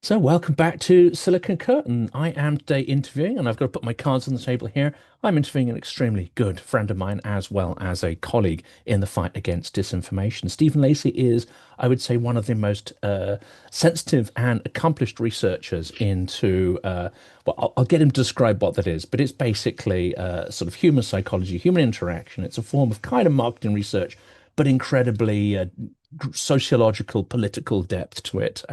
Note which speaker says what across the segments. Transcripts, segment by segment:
Speaker 1: So, welcome back to Silicon Curtain. I am today interviewing, and I've got to put my cards on the table here. I'm interviewing an extremely good friend of mine, as well as a colleague in the fight against disinformation. Stephen Lacey is, I would say, one of the most sensitive and accomplished researchers into, well, I'll get him to describe what that is, but it's basically sort of human psychology, human interaction. It's a form of kind of marketing research, but incredibly sociological, political depth to it.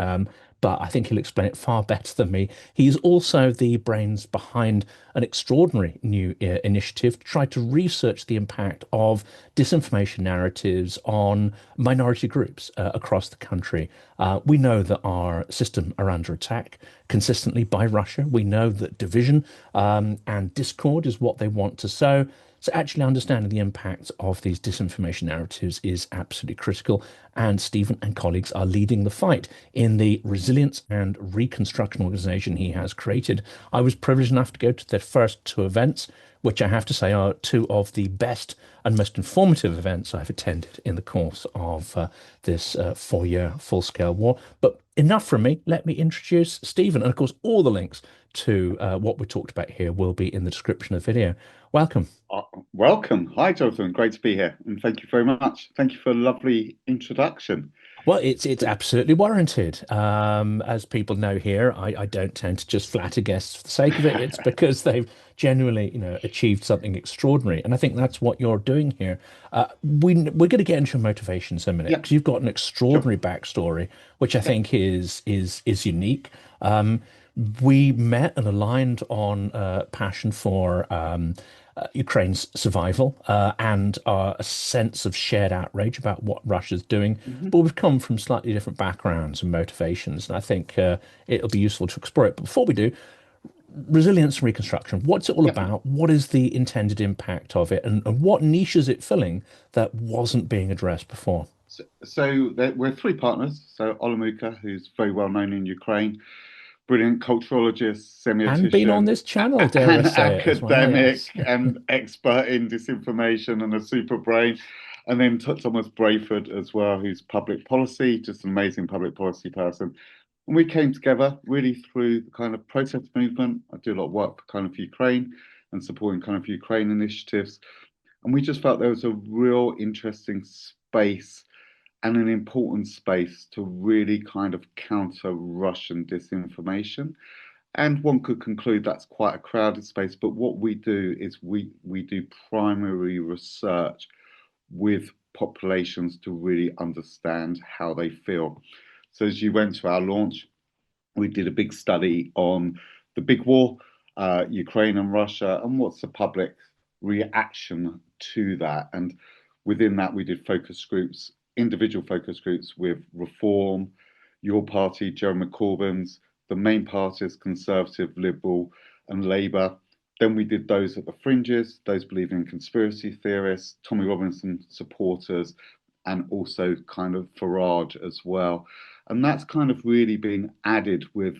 Speaker 1: But I think he'll explain it far better than me. He's also the brains behind an extraordinary new initiative to try to research the impact of disinformation narratives on minority groups across the country. We know that our system are under attack consistently by Russia. We know that division and discord is what they want to sow. So actually understanding the impact of these disinformation narratives is absolutely critical. And Stephen and colleagues are leading the fight in the resilience and reconstruction organization he has created. I was privileged enough to go to their first two events, which I have to say are two of the best and most informative events I've attended in the course of this 4-year full-scale war. But enough from me. Let me introduce Stephen. And of course, all the links to what we talked about here will be in the description of the video. Welcome.
Speaker 2: Welcome. Hi, Jonathan. Great to be here. And thank you very much. Thank you for a lovely introduction.
Speaker 1: Well, it's absolutely warranted. As people know here, I don't tend to just flatter guests for the sake of it. It's because they've genuinely, achieved something extraordinary, and I think that's what you're doing here. We're going to get into your motivations in a minute
Speaker 2: Yeah,
Speaker 1: because you've got an
Speaker 2: sure.
Speaker 1: extraordinary backstory, which I
Speaker 2: Yeah.
Speaker 1: think is unique. We met and aligned on passion for Ukraine's survival and a sense of shared outrage about what Russia's doing.
Speaker 2: Mhm.
Speaker 1: But we've come from slightly different backgrounds and motivations, and I think it'll be useful to explore it. But before we do, resilience and reconstruction, what's it all
Speaker 2: Yeah.
Speaker 1: about? What is the intended impact of it, and what niche is it filling that wasn't being addressed before?
Speaker 2: We're three partners. So Olomouca, who's very well known in Ukraine, brilliant culturologist,
Speaker 1: And been on
Speaker 2: semiotician,
Speaker 1: this channel, dare I
Speaker 2: an
Speaker 1: say it as well, yes.
Speaker 2: academic, and expert in disinformation and a super brain. And then Thomas Brayford as well, who's public policy, just an amazing public policy person. And we came together really through the kind of protest movement. I do a lot of work for kind of Ukraine and supporting kind of Ukraine initiatives. And we just felt there was a real interesting space and an important space to really kind of counter Russian disinformation. And one could conclude that's quite a crowded space, but what we do is we do primary research with populations to really understand how they feel. So as you went to our launch, we did a big study on the big war, Ukraine and Russia, and what's the public reaction to that. And within that, we did focus groups, individual focus groups with Reform, your party, Jeremy Corbyn's, the main parties, Conservative, Liberal, and Labour. Then we did those at the fringes, those believing in conspiracy theorists, Tommy Robinson supporters, and also kind of Farage as well. And that's kind of really being added with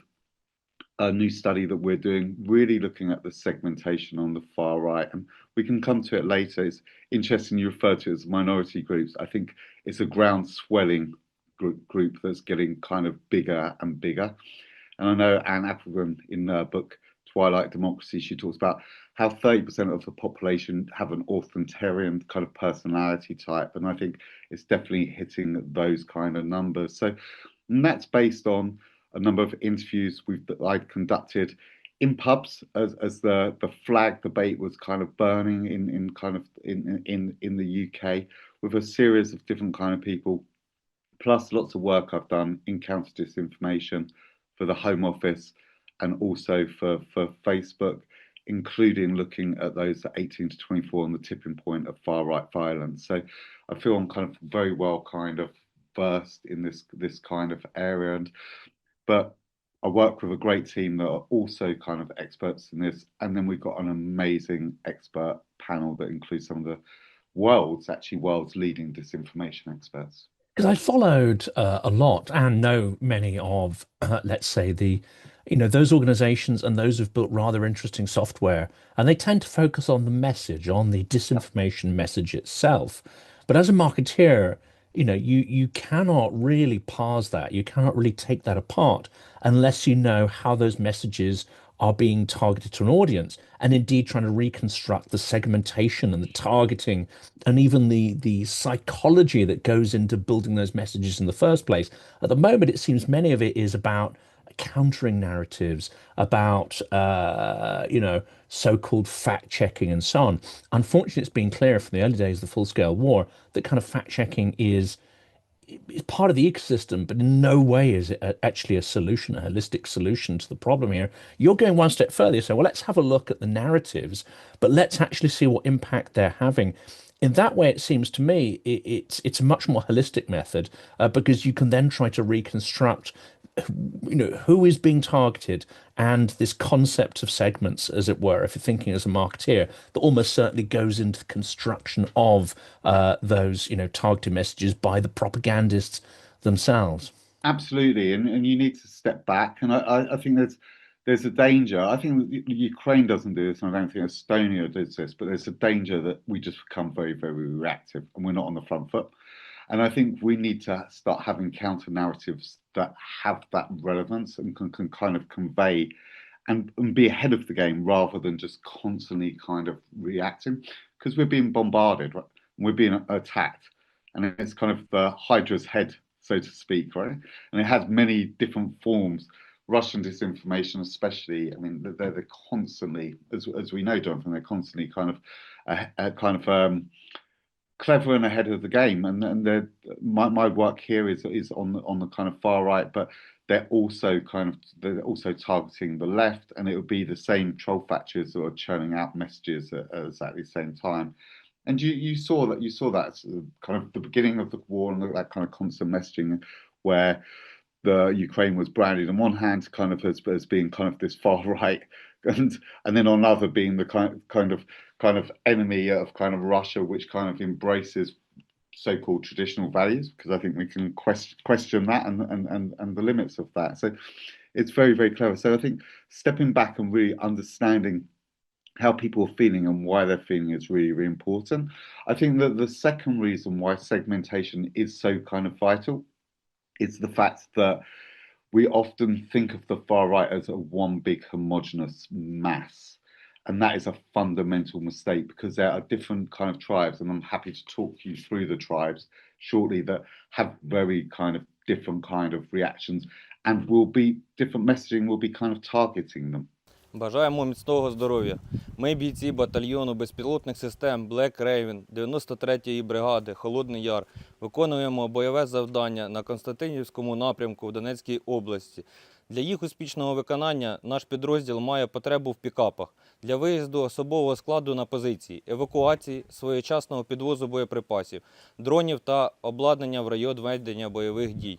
Speaker 2: a new study that we're doing, really looking at the segmentation on the far right. And we can come to it later. It's interesting you refer to it as minority groups. I think it's a ground swelling group that's getting kind of bigger and bigger. And I know Anne Applebaum in her book Twilight Democracy, she talks about how 30% of the population have an authoritarian kind of personality type. And I think it's definitely hitting those kind of numbers. So and that's based on a number of interviews I've conducted in pubs as the flag debate was kind of burning in kind of in the UK with a series of different kind of people, plus lots of work I've done in counter disinformation for the Home Office and also for Facebook, including looking at those 18 to 24 on the tipping point of far right violence. So I feel I'm kind of very well kind of versed in this kind of area. But I work with a great team that are also kind of experts in this. And then we've got an amazing expert panel that includes some of the world's leading disinformation experts.
Speaker 1: Because I followed a lot and know many of, let's say, those organizations and those who've built rather interesting software, and they tend to focus on the message, on the
Speaker 2: Yeah.
Speaker 1: disinformation message itself. But as a marketeer, you cannot really parse that. You cannot really take that apart unless you know how those messages are being targeted to an audience, and indeed trying to reconstruct the segmentation and the targeting and even the psychology that goes into building those messages in the first place. At the moment, it seems many of it is about countering narratives, about so-called fact checking and so on. Unfortunately, it's been clear from the early days of the full-scale war that kind of fact checking is part of the ecosystem, but in no way is it actually a solution, a holistic solution to the problem here. You're going one step further. You say, well, let's have a look at the narratives, but let's actually see what impact they're having. In that way, it seems to me it's a much more holistic method, because you can then try to reconstruct, who is being targeted, and this concept of segments, as it were, if you're thinking as a marketeer, that almost certainly goes into the construction of those, targeted messages by the propagandists themselves.
Speaker 2: Absolutely, and you need to step back. And I think there's a danger. I think that Ukraine doesn't do this, and I don't think Estonia does this. But there's a danger that we just become very, very reactive, and we're not on the front foot. And I think we need to start having counter narratives that have that relevance and can kind of convey and be ahead of the game rather than just constantly kind of reacting because we're being bombarded, right? We're being attacked, and it's kind of the Hydra's head, so to speak, right? And it has many different forms. Russian disinformation, especially, I mean, they're constantly, as we know, Jonathan, they're constantly kind of clever and ahead of the game. And my work here is on the kind of far right, but they're also targeting the left, and it would be the same troll factors that are churning out messages at exactly the same time. And you saw that kind of the beginning of the war and that kind of constant messaging where the Ukraine was branded on one hand kind of as being kind of this far right, and then on other being the kind of enemy of kind of Russia, which kind of embraces so-called traditional values, because I think we can question that and the limits of that. So it's very, very clever. So I think stepping back and really understanding how people are feeling and why they're feeling is really, really important. I think that the second reason why segmentation is so kind of vital is the fact that we often think of the far right as a one big homogenous mass. And that is a fundamental mistake because there are different kind of tribes, and I'm happy to talk you through the tribes shortly that have very kind of different kind of reactions and will be different messaging will be kind of targeting them.
Speaker 3: Бажаємо міцного здоров'я. Ми бійці батальйону безпілотних систем Black Raven 93-ї бригади Холодний Яр виконуємо бойове завдання на Константинівському напрямку в Донецькій області. Для їх успішного виконання наш підрозділ має потребу в пікапах для виїзду особового складу на позиції, евакуації, своєчасного підвозу боєприпасів, дронів та обладнання в район ведення бойових дій.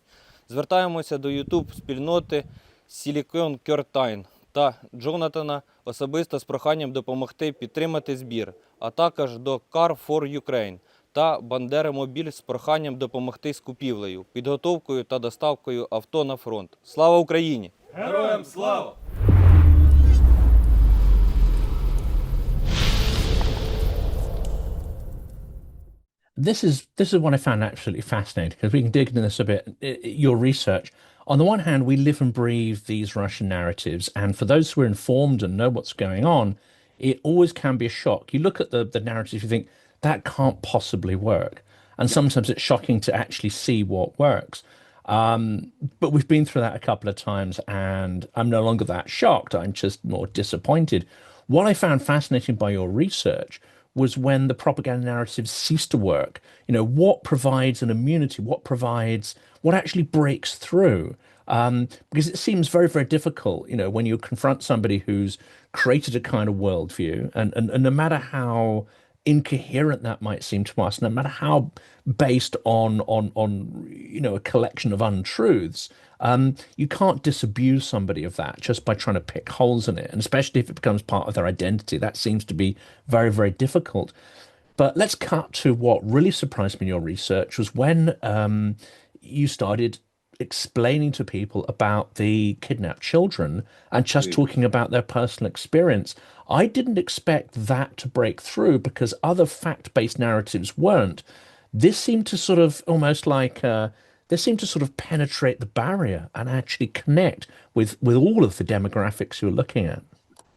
Speaker 3: Звертаємося до YouTube-спільноти Silicon Curtain та Джонатана особисто з проханням допомогти підтримати збір, а також до Car for Ukraine та Бандера Мобіль з проханням допомогти з купівлею, підготовкою та доставкою авто на фронт. Слава Україні! Героям слава!
Speaker 1: This is what I found absolutely fascinating because we can dig into this a bit. Your research, on the one hand, we live and breathe these Russian narratives, and for those who are informed and know what's going on, it always can be a shock. You look at the narrative, you think that can't possibly work, and sometimes it's shocking to actually see what works. But we've been through that a couple of times, and I'm no longer that shocked. I'm just more disappointed. What I found fascinating by your research was when the propaganda narratives cease to work. What provides an immunity? What actually breaks through? Because it seems very, very difficult, when you confront somebody who's created a kind of worldview, and no matter how incoherent that might seem to us, no matter how based on a collection of untruths, you can't disabuse somebody of that just by trying to pick holes in it, and especially if it becomes part of their identity, that seems to be very, very difficult. But let's cut to what really surprised me in your research was when you started explaining to people about the kidnapped children and just talking about their personal experience. I didn't expect that to break through because other fact-based narratives weren't. this seemed to sort of almost like this seemed to sort of penetrate the barrier and actually connect with all of the demographics you're looking at.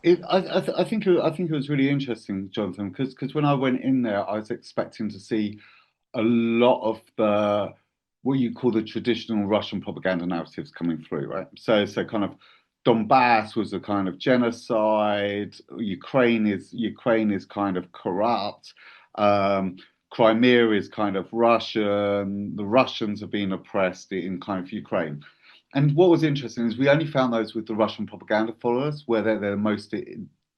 Speaker 2: I think it was really interesting, Jonathan, because when I went in there, I was expecting to see a lot of the what you call the traditional Russian propaganda narratives coming through, right? So kind of Donbass was a kind of genocide. Ukraine is kind of corrupt. Um, Crimea is kind of Russian. The Russians are being oppressed in kind of Ukraine. And what was interesting is we only found those with the Russian propaganda followers, where they're most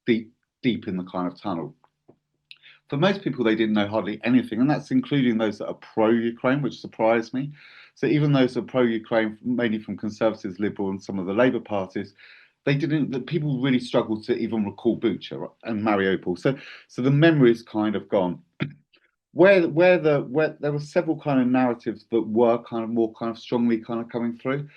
Speaker 2: deep in the kind of tunnel. For most people, they didn't know hardly anything, and that's including those that are pro-Ukraine, which surprised me. So even those that are pro-Ukraine, mainly from Conservatives, Liberal, and some of the Labour parties, they didn't. The people really struggled to even recall Bucha and Mariupol. So the memory is kind of gone. Where there were several kind of narratives that were kind of more kind of strongly kind of coming through.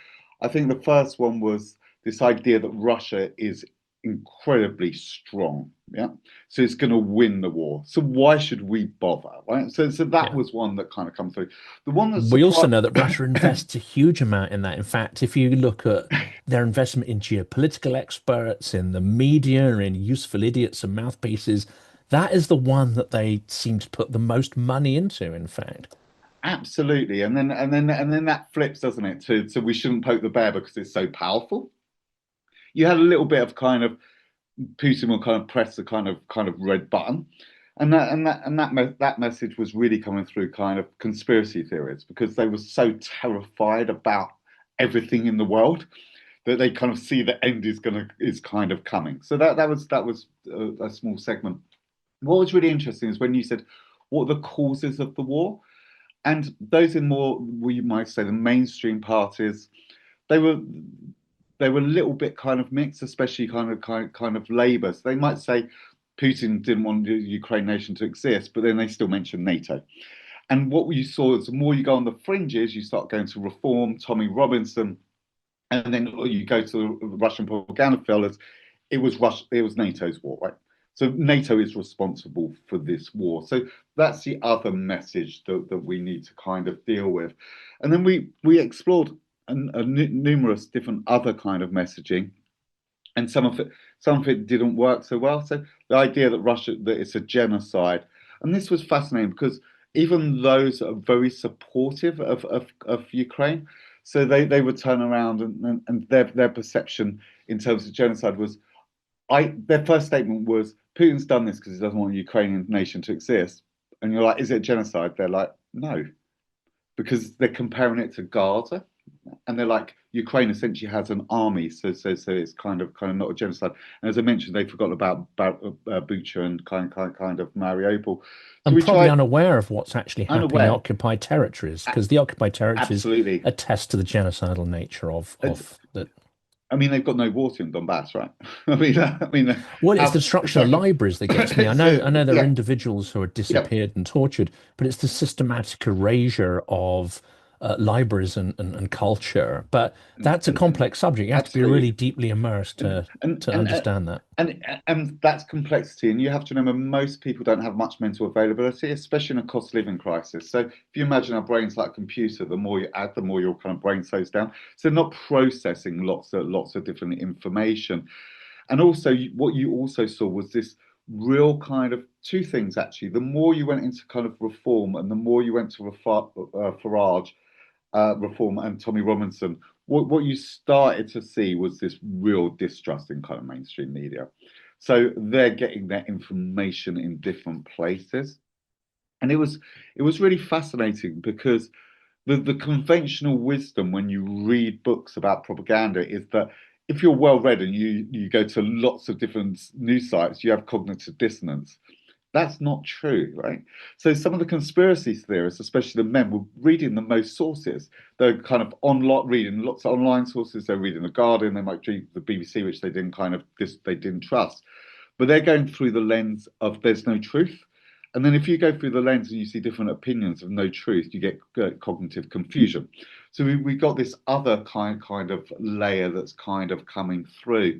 Speaker 2: I think the first one was this idea that Russia is incredibly strong, yeah. So it's going to win the war. So why should we bother, right? So that
Speaker 1: Yeah.
Speaker 2: was one that kind of come through. The one that
Speaker 1: We also
Speaker 2: surprised,
Speaker 1: know that Russia invests a huge amount in that. In fact, if you look at their investment in geopolitical experts, in the media, in useful idiots and mouthpieces, that is the one that they seem to put the most money into, in fact.
Speaker 2: absolutely, and then that flips, doesn't it? To we shouldn't poke the bear because it's so powerful. You had a little bit of kind of Putin will kind of press the kind of red button, and that message was really coming through kind of conspiracy theories because they were so terrified about everything in the world that they kind of see the end is kind of coming. So that was a small segment. What was really interesting is when you said what are the causes of the war, and those in more we might say the mainstream parties, they were they were a little bit kind of mixed, especially kind of Labour. So they might say Putin didn't want the Ukraine nation to exist, but then they still mention NATO. And what you saw is the more you go on the fringes, you start going to Reform, Tommy Robinson, and then you go to the Russian propaganda fellas. It was NATO's war, right? So NATO is responsible for this war. So that's the other message that we need to kind of deal with. And then we explored numerous different other kind of messaging, and some of it didn't work so well. So the idea that it's a genocide, and this was fascinating because even those that are very supportive of Ukraine, so they would turn around and their perception in terms of genocide was their first statement was Putin's done this because he doesn't want a Ukrainian nation to exist. And you're like, is it genocide? They're like, no, because they're comparing it to Gaza, and they're like, Ukraine essentially has an army, so it's kind of not a genocide. And as I mentioned, they forgot about Bucha and kind of Mariupol. So
Speaker 1: I'm
Speaker 2: we
Speaker 1: probably
Speaker 2: tried
Speaker 1: unaware of what's actually happening in the
Speaker 2: unaware,
Speaker 1: occupied territories
Speaker 2: a-
Speaker 1: because the occupied territories
Speaker 2: absolutely.
Speaker 1: attest to the genocidal nature of the.
Speaker 2: I mean, they've got no water in Donbass, right? I mean,
Speaker 1: Well, it's the
Speaker 2: how,
Speaker 1: destruction of libraries that gets me. I know there are
Speaker 2: yeah,
Speaker 1: individuals who are
Speaker 2: yeah,
Speaker 1: disappeared and tortured, but it's the systematic erasure of libraries and culture. But that's a
Speaker 2: and
Speaker 1: complex subject. You have to be really
Speaker 2: absolutely.
Speaker 1: deeply immersed
Speaker 2: and and
Speaker 1: to
Speaker 2: and
Speaker 1: understand that.
Speaker 2: and that's complexity, and you have to remember most people don't have much mental availability, especially in a cost of living crisis. So if you imagine our brains like a computer, the more you add, the more your kind of brain slows down. So not processing lots of different information. And also what you also saw was this real kind of two things actually. The more you went into kind of reform, and the more you went to Farage, Reform and Tommy Robinson, what you started to see was this real distrust in kind of mainstream media. So they're getting their information in different places. And it was really fascinating because the conventional wisdom when you read books about propaganda is that if you're well read and you go to lots of different news sites, you have cognitive dissonance. That's not true, right? So some of the conspiracy theorists, especially the men, were reading the most sources. They're kind of online reading lots of online sources. They're reading the Guardian. They might read the BBC, which they didn't they didn't trust. But they're going through the lens of there's no truth. And then if you go through the lens and you see different opinions of no truth, you get cognitive confusion. So we got this other kind of layer that's kind of coming through.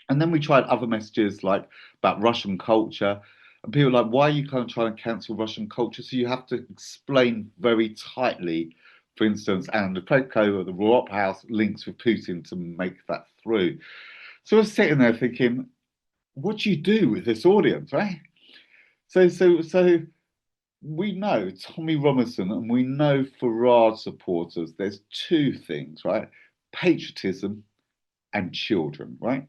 Speaker 2: And then we tried other messages like about Russian culture. And people are like, why are you kind of trying to cancel Russian culture? So you have to explain very tightly, for instance, and the Predko or the Raw Opera House links with Putin to make that through. So I was sitting there thinking, what do you do with this audience, right? So we know Tommy Robinson and we know Farage supporters, there's two things, right? Patriotism and children, right?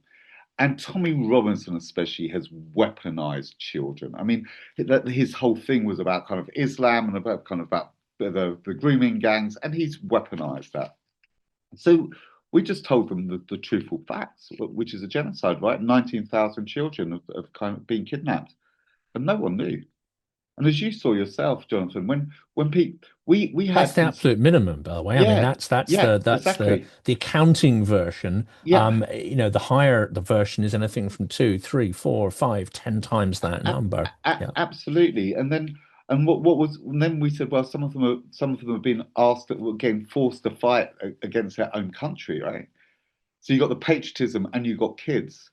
Speaker 2: And Tommy Robinson especially has weaponized children. I mean, his whole thing was about kind of Islam and about kind of about the grooming gangs, and he's weaponized that. So we just told them the truthful facts, which is a genocide, right? 19,000 children have kind of been kidnapped, and no one knew. And as you saw yourself, Jonathan, when people we
Speaker 1: That's
Speaker 2: had
Speaker 1: the
Speaker 2: these,
Speaker 1: absolute minimum, by the way. I mean,
Speaker 2: yeah,
Speaker 1: that's
Speaker 2: yeah,
Speaker 1: that's
Speaker 2: exactly,
Speaker 1: the accounting version.
Speaker 2: yeah,
Speaker 1: The higher the version is anything from two, three, four, five, 10 times that
Speaker 2: a-
Speaker 1: number. Yeah.
Speaker 2: absolutely. And then what was and then we said, well, some of them have been asked that were getting forced to fight against their own country, right? So you got the patriotism and you got kids.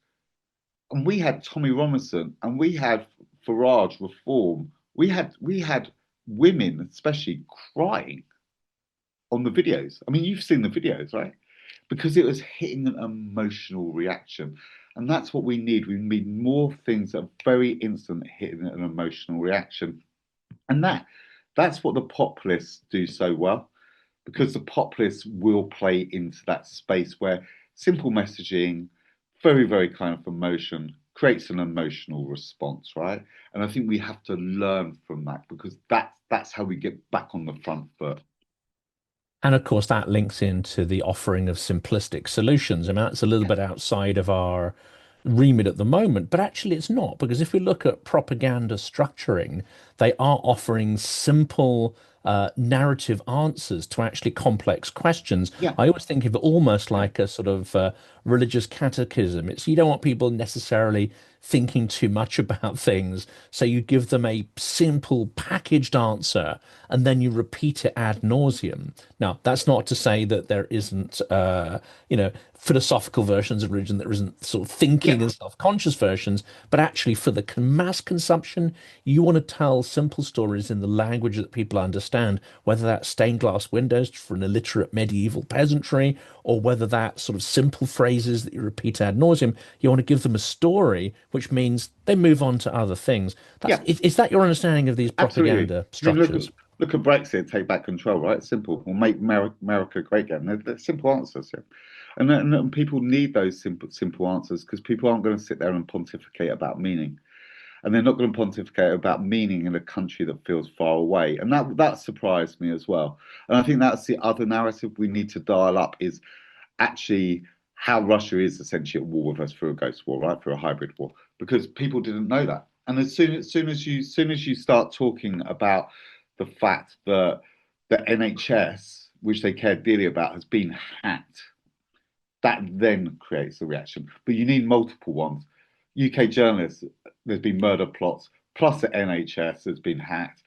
Speaker 2: And we had Tommy Robinson and we had Farage reform. We had women especially crying on the videos. I mean, you've seen the videos, right? Because it was hitting an emotional reaction. And that's what we need. We need more things that are very instant hitting an emotional reaction. And that's what the populists do so well, because the populists will play into that space where simple messaging, very, very kind of emotion creates an emotional response, right? And I think we have to learn from that because that's how we get back on the front foot.
Speaker 1: And of course, that links into the offering of simplistic solutions. I mean, that's a little
Speaker 2: Yeah,
Speaker 1: bit outside of our remit at the moment, but actually it's not, because if we look at propaganda structuring, they are offering simple narrative answers to actually complex questions.
Speaker 2: yeah,
Speaker 1: I always think of it almost
Speaker 2: yeah,
Speaker 1: like a sort of religious catechism. It's you don't want people necessarily thinking too much about things, so you give them a simple packaged answer and then you repeat it ad nauseum. Now, that's not to say that there isn't, philosophical versions of religion, there isn't sort of thinking
Speaker 2: yeah,
Speaker 1: and self-conscious versions, but actually for the mass consumption, you want to tell simple stories in the language that people understand, whether that's stained glass windows for an illiterate medieval peasantry, or whether that's sort of simple phrases that you repeat ad nauseum. You want to give them a story, which means they move on to other things. That's
Speaker 2: yeah.
Speaker 1: is that your understanding of these
Speaker 2: Absolutely.
Speaker 1: propaganda
Speaker 2: I mean,
Speaker 1: structures?
Speaker 2: look at Brexit, take back control, right? It's simple. We'll make America great again. They're simple answers, yeah. And people need those simple answers because people aren't going to sit there and pontificate about meaning, and they're not going to pontificate about meaning in a country that feels far away. And that surprised me as well. And I think that's the other narrative we need to dial up is actually how Russia is essentially at war with us through a ghost war, right? Through a hybrid war, because people didn't know that. And as soon as you start talking about the fact that the NHS, which they care dearly about, has been hacked, that then creates a reaction. But you need multiple ones. UK journalists, there's been murder plots, plus the NHS has been hacked,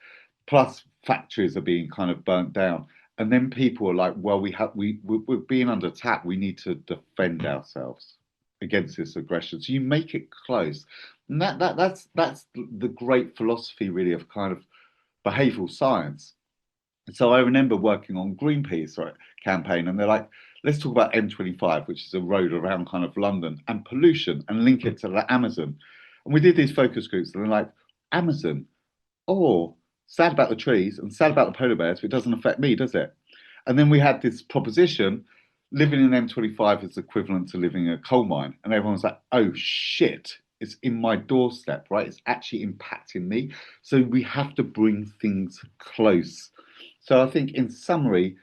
Speaker 2: plus factories are being kind of burnt down. And then people are like, well, we're being under attack. We need to defend ourselves against this aggression. So you make it close. And that's the great philosophy really of kind of behavioral science. So I remember working on Greenpeace, right, campaign, and they're like, let's talk about M25, which is a road around kind of London, and pollution, and link it to the Amazon. And we did these focus groups, and they're like, Amazon, oh, sad about the trees and sad about the polar bears, but it doesn't affect me, does it? And then we had this proposition, living in M25 is equivalent to living in a coal mine. And everyone's like, oh shit, it's in my doorstep, right? It's actually impacting me. So we have to bring things close. So I think, in summary,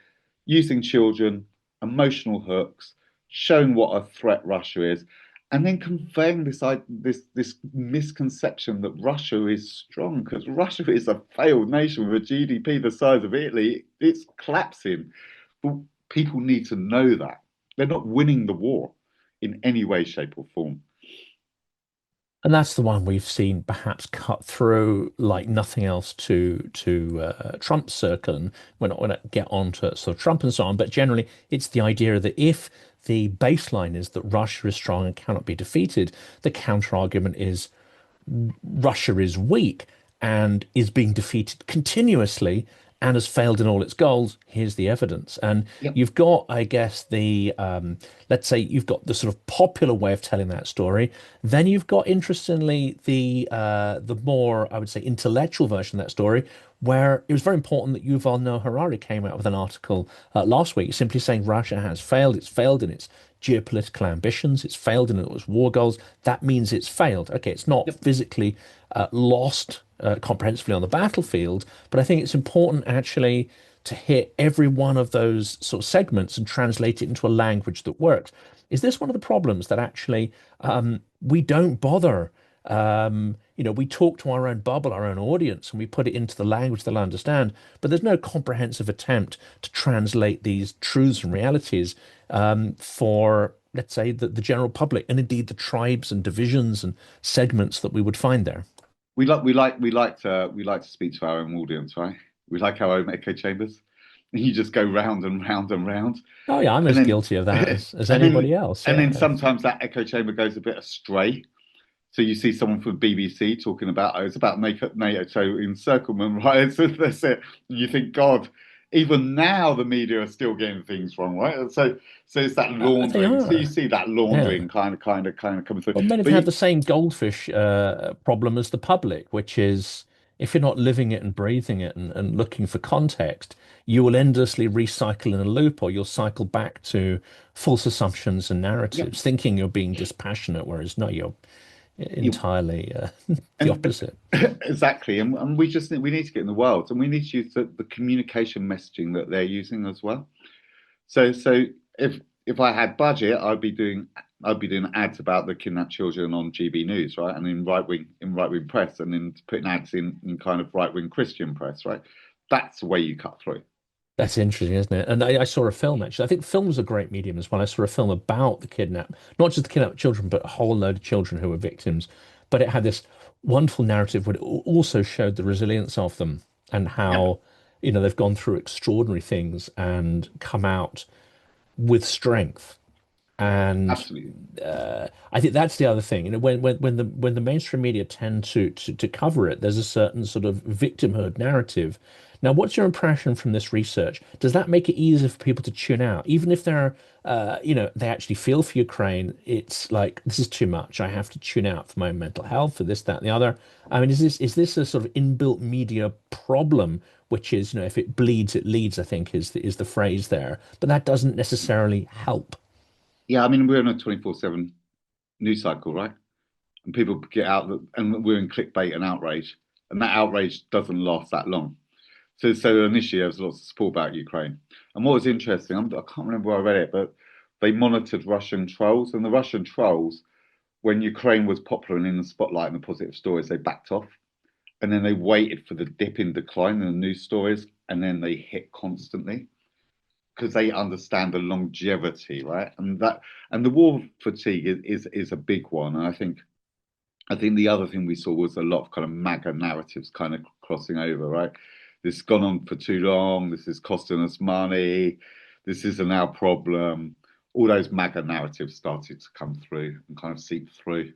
Speaker 2: using children, emotional hooks, showing what a threat Russia is, and then conveying this misconception that Russia is strong because Russia is a failed nation with a GDP the size of Italy. It's collapsing. But people need to know that they're not winning the war in any way, shape, or form.
Speaker 1: And that's the one we've seen perhaps cut through like nothing else to Trump's circle. And we're not get on to sort of Trump and so on, but generally it's the idea that if the baseline is that Russia is strong and cannot be defeated, the counter argument is Russia is weak and is being defeated continuously and has failed in all its goals. Here's the evidence. And
Speaker 2: Yep.
Speaker 1: you've got, I guess, let's say you've got the sort of popular way of telling that story. Then you've got, interestingly, the more, I would say, intellectual version of that story, where it was very important that Yuval Noah Harari came out with an article last week, simply saying Russia has failed. It's failed in its geopolitical ambitions. It's failed in its war goals. That means it's failed. Okay, it's not
Speaker 2: Yep.
Speaker 1: physically lost comprehensively on the battlefield, but I think it's important actually to hit every one of those sort of segments and translate it into a language that works. Is this one of the problems that actually we don't bother? We talk to our own bubble, our own audience, and we put it into the language they'll understand, but there's no comprehensive attempt to translate these truths and realities for, let's say, the general public, and indeed the tribes and divisions and segments that we would find there.
Speaker 2: We like to speak to our own audience, right? We like our own echo chambers. And you just go round and round and round.
Speaker 1: Oh yeah, I'm
Speaker 2: And
Speaker 1: as
Speaker 2: then
Speaker 1: guilty of that as
Speaker 2: and then
Speaker 1: anybody else.
Speaker 2: and
Speaker 1: Yeah.
Speaker 2: then sometimes that echo chamber goes a bit astray. So you see someone from BBC talking about, oh, it's about NATO encirclement, right? So that's it. And you think, God, even now the media are still getting things wrong, right? So it's that
Speaker 1: They
Speaker 2: laundering. So you
Speaker 1: are.
Speaker 2: see that
Speaker 1: Yeah.
Speaker 2: laundering kind of coming through.
Speaker 1: Well, many of
Speaker 2: But
Speaker 1: them have the
Speaker 2: you,
Speaker 1: same goldfish problem as the public, which is if you're not living it and breathing it and looking for context, you will endlessly recycle in a loop, or you'll cycle back to false assumptions and
Speaker 2: yeah,
Speaker 1: narratives, thinking you're being dispassionate, whereas no, you're
Speaker 2: you,
Speaker 1: entirely the
Speaker 2: and
Speaker 1: opposite.
Speaker 2: exactly. And we need to get in the world, and we need to use the communication messaging that they're using as well. So if I had budget, I'd be doing ads about the kidnapped children on GB News, right? And in right wing press, and then putting ads in kind of right wing Christian press, right? That's the way you cut through.
Speaker 1: That's interesting, isn't it? And I saw a film actually. I think film was a great medium as well. I saw a film about the kidnap, not just the kidnapped children, but a whole load of children who were victims. But it had this wonderful narrative, but it also showed the resilience of them and
Speaker 2: Yep,
Speaker 1: how, they've gone through extraordinary things and come out with strength. And
Speaker 2: absolutely.
Speaker 1: I think that's the other thing. When the mainstream media tend to cover it, there's a certain sort of victimhood narrative. Now, what's your impression from this research? Does that make it easier for people to tune out, even if they actually feel for Ukraine? It's like this is too much. I have to tune out for my own mental health, for this, that, and the other. I mean, is this a sort of inbuilt media problem? Which is, if it bleeds, it leads, I think is the phrase there. But that doesn't necessarily help.
Speaker 2: Yeah, I mean we're in a 24/7 news cycle, right? And people get out, and we're in clickbait and outrage, and that outrage doesn't last that long. So initially there was lots of support about Ukraine, and what was interesting, I can't remember where I read it, but they monitored Russian trolls, and the Russian trolls, when Ukraine was popular and in the spotlight and the positive stories, they backed off, and then they waited for the dip in decline in the news stories, and then they hit constantly because they understand the longevity, right? And the war fatigue is a big one. And I think the other thing we saw was a lot of kind of MAGA narratives kind of crossing over, right? This has gone on for too long. This is costing us money. This isn't our problem. All those MAGA narratives started to come through and kind of seep through.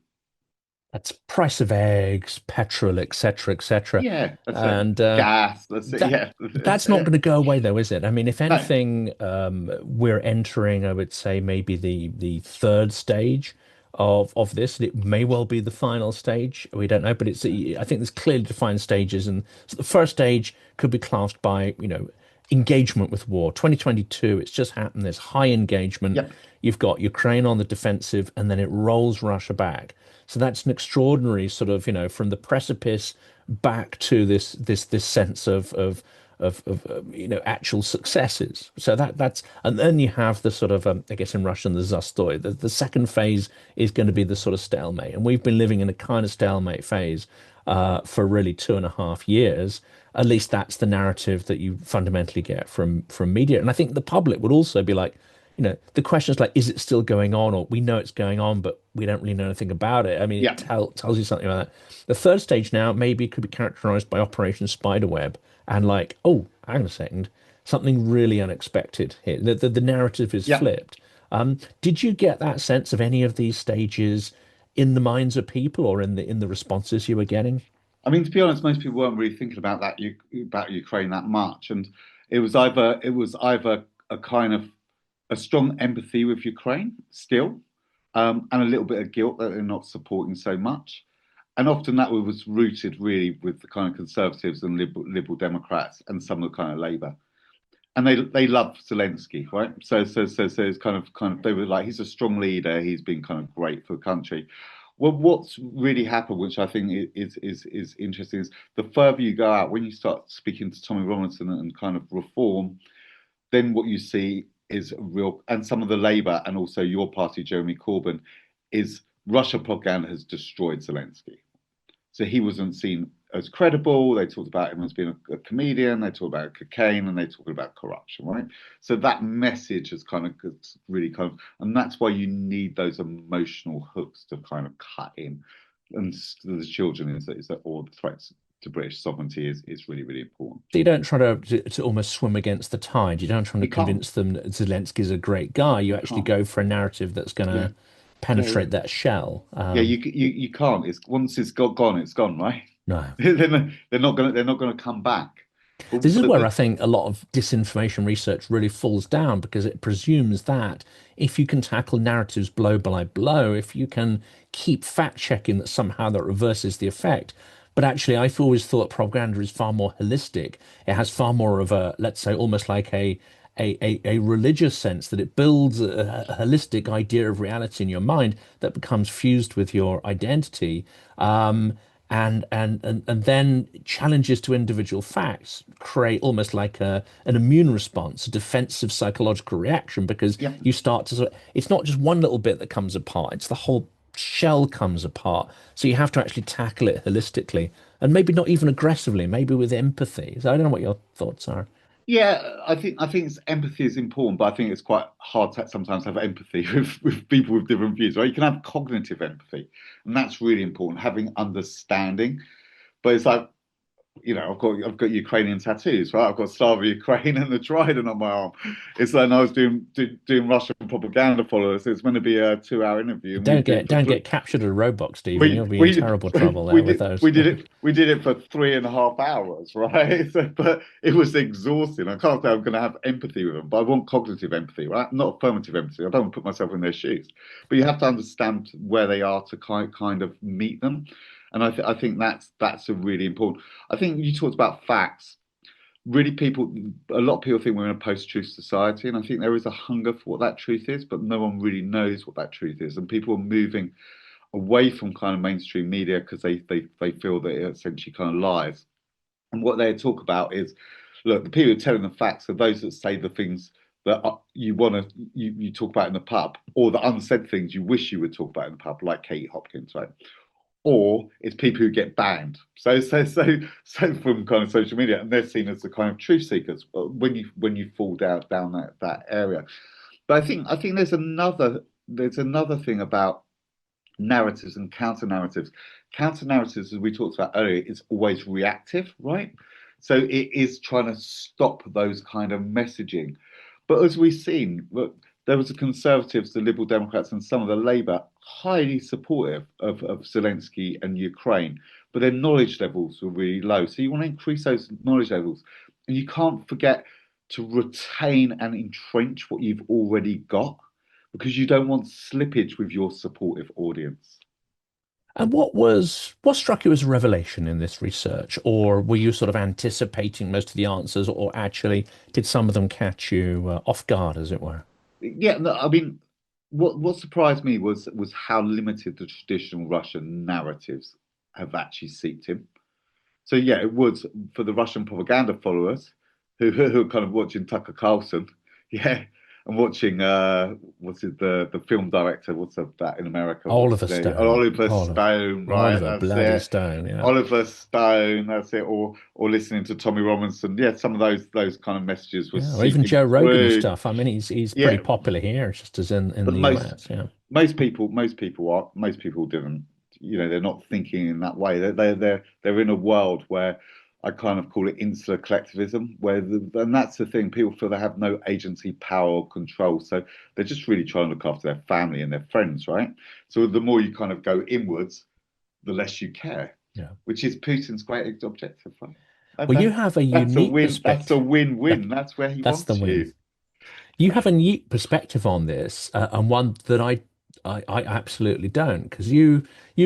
Speaker 1: That's price of eggs, petrol, etc., etc.
Speaker 2: Yeah, that's it.
Speaker 1: And
Speaker 2: Gas. That's it.
Speaker 1: that
Speaker 2: Yeah.
Speaker 1: that's not going to go away, though, is it? I mean, if
Speaker 2: No.
Speaker 1: anything, we're entering, I would say, maybe the third stage of this. And it may well be the final stage. We don't know, but I think there's clearly defined stages, and so the first stage could be classed by, engagement with war. 2022, it's just happened. There's high engagement.
Speaker 2: Yep.
Speaker 1: You've got Ukraine on the defensive, and then it rolls Russia back. So that's an extraordinary sort of, from the precipice back to this sense of actual successes. So that's and then you have the sort of I guess in Russian the zastoy. The second phase is going to be the sort of stalemate, and we've been living in a kind of stalemate phase for really 2.5 years. At least that's the narrative that you fundamentally get from media, and I think the public would also be like, the question is like, is it still going on? Or we know it's going on, but we don't really know anything about it. I mean, it
Speaker 2: Yeah.
Speaker 1: tells you something about that. The third stage now maybe could be characterized by Operation Spiderweb and like, oh, hang on a second, something really unexpected here. The narrative is
Speaker 2: Yeah.
Speaker 1: flipped. Did you get that sense of any of these stages in the minds of people or in the responses you were getting?
Speaker 2: I mean, to be honest, most people weren't really thinking about about Ukraine that much, and it was either a kind of a strong empathy with Ukraine still, and a little bit of guilt that they're not supporting so much. And often that was rooted really with the kind of conservatives and liberal Democrats and some of the kind of Labour. And they love Zelensky, right? So it's kind of they were like, he's a strong leader. He's been kind of great for the country. Well, what's really happened, which I think is interesting, is the further you go out, when you start speaking to Tommy Robinson and kind of reform, then what you see is real, and some of the Labour and also your party, Jeremy Corbyn, is Russia propaganda has destroyed Zelensky. So he wasn't seen as credible. They talked about him as being a comedian. They talked about cocaine, and they talked about corruption, right? So that message has kind of really kind of, and that's why you need those emotional hooks to kind of cut in. And the children is that all the threats to British sovereignty is really, really important.
Speaker 1: So you don't try to almost swim against the tide. You don't try to
Speaker 2: You can't.
Speaker 1: convince them that Zelensky's a great guy. You
Speaker 2: You
Speaker 1: actually
Speaker 2: can't.
Speaker 1: go for a narrative that's going
Speaker 2: Yeah.
Speaker 1: to
Speaker 2: Yeah. Yeah.
Speaker 1: penetrate that shell.
Speaker 2: Yeah, you can't. It's once it's gone, it's gone, right?
Speaker 1: No.
Speaker 2: They're not gonna come back.
Speaker 1: This is where
Speaker 2: But
Speaker 1: I think a lot of disinformation research really falls down because it presumes that if you can tackle narratives blow by blow, if you can keep fact checking that somehow that reverses the effect. But actually, I've always thought propaganda is far more holistic. It has far more of a, let's say, almost like a religious sense that it builds a holistic idea of reality in your mind that becomes fused with your identity. And then challenges to individual facts create almost like an immune response, a defensive psychological reaction, because
Speaker 2: yeah,
Speaker 1: you start to it's not just one little bit that comes apart, it's the whole shell comes apart. So you have to actually tackle it holistically and maybe not even aggressively, maybe with empathy. So I don't know what your thoughts are.
Speaker 2: yeah. I think empathy is important, but I think it's quite hard to sometimes have empathy with people with different views. Right? You can have cognitive empathy, and that's really important. Having understanding, but it's like I've got Ukrainian tattoos, right? I've got Slava Ukraine and the trident on my arm. It's like I was doing Russian propaganda followers. It's meant to be a 2 hour interview, and we
Speaker 1: Don't
Speaker 2: did it
Speaker 1: get
Speaker 2: for
Speaker 1: don't
Speaker 2: three.
Speaker 1: get captured at a roadblock, Stephen.
Speaker 2: We
Speaker 1: You'll be in
Speaker 2: we
Speaker 1: terrible trouble there with those.
Speaker 2: we did it for 3.5 hours, right? So, but it was exhausting. I can't say I'm going to have empathy with them, but I want cognitive empathy, right? Not affirmative empathy. I don't want to put myself in their shoes, but you have to understand where they are to kind of meet them, and I think that's a really important. I think you talked about facts. Really, a lot of people think we're in a post-truth society, and I think there is a hunger for what that truth is, but no one really knows what that truth is, and people are moving away from kind of mainstream media because they feel that it essentially kind of lies. And what they talk about is, look, the people who are telling the facts are those that say the things that you want to you talk about in the pub, or the unsaid things you wish you would talk about in the pub, like Katie Hopkins, right? Or it's people who get banned. So from kind of social media, and they're seen as the kind of truth seekers when you fall down that area. But I think there's another thing about narratives and counter narratives. Counter narratives, as we talked about earlier, is always reactive, right? So it is trying to stop those kind of messaging. But as we've seen, look, there was the Conservatives, the Liberal Democrats, and some of the Labour highly supportive of Zelensky and Ukraine, but their knowledge levels were really low. So you want to increase those knowledge levels, and you can't forget to retain and entrench what you've already got because you don't want slippage with your supportive audience.
Speaker 1: And what struck you as a revelation in this research, or were you sort of anticipating most of the answers, or actually did some of them catch you off guard, as it were?
Speaker 2: Yeah, no, I mean, what surprised me was how limited the traditional Russian narratives have actually seeped in. So yeah, it was for the Russian propaganda followers who are kind of watching Tucker Carlson, yeah, and watching what's it the film director, what's that in America? What's
Speaker 1: Oliver
Speaker 2: his name?
Speaker 1: Stone,
Speaker 2: Oliver Stone, right?
Speaker 1: Oliver
Speaker 2: That's
Speaker 1: bloody
Speaker 2: it.
Speaker 1: Stone, yeah,
Speaker 2: Oliver Stone, that's it. Or listening to Tommy Robinson. Yeah, some of those kind of messages were
Speaker 1: yeah, or even
Speaker 2: seeping
Speaker 1: Joe Rogan and
Speaker 2: through.
Speaker 1: stuff. I mean, he's pretty
Speaker 2: Yeah,
Speaker 1: popular here, just as in
Speaker 2: but
Speaker 1: the US, yeah.
Speaker 2: most people didn't. They're not thinking in that way. They're in a world where I kind of call it insular collectivism, and that's the thing, people feel they have no agency, power, or control. So they're just really trying to look after their family and their friends, right? So the more you kind of go inwards, the less you care,
Speaker 1: Yeah.
Speaker 2: which is Putin's great objective, right?
Speaker 1: Well, you have a
Speaker 2: That's a
Speaker 1: unique
Speaker 2: win. That's a
Speaker 1: perspective.
Speaker 2: win-win. That's where he
Speaker 1: That's the
Speaker 2: wants
Speaker 1: win.
Speaker 2: you.
Speaker 1: You have a unique perspective on this, and one that I absolutely don't, because you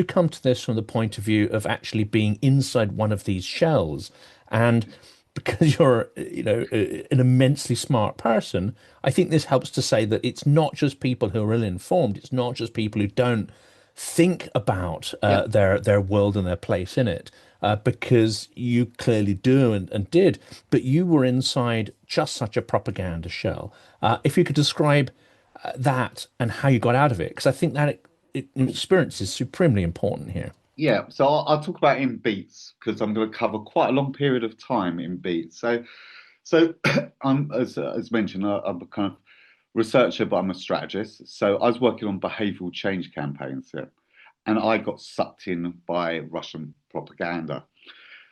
Speaker 1: come to this from the point of view of actually being inside one of these shells, and because you're, an immensely smart person, I think this helps to say that it's not just people who are ill-informed, it's not just people who don't think about
Speaker 2: Yeah.
Speaker 1: their world and their place in it, because you clearly do and did, but you were inside just such a propaganda shell. If you could describe that and how you got out of it, because I think that experience is supremely important here.
Speaker 2: Yeah, so I'll talk about in beats because I'm going to cover quite a long period of time in beats. So I'm as mentioned, I'm a kind of researcher, but I'm a strategist. So I was working on behavioural change campaigns here, and I got sucked in by Russian propaganda.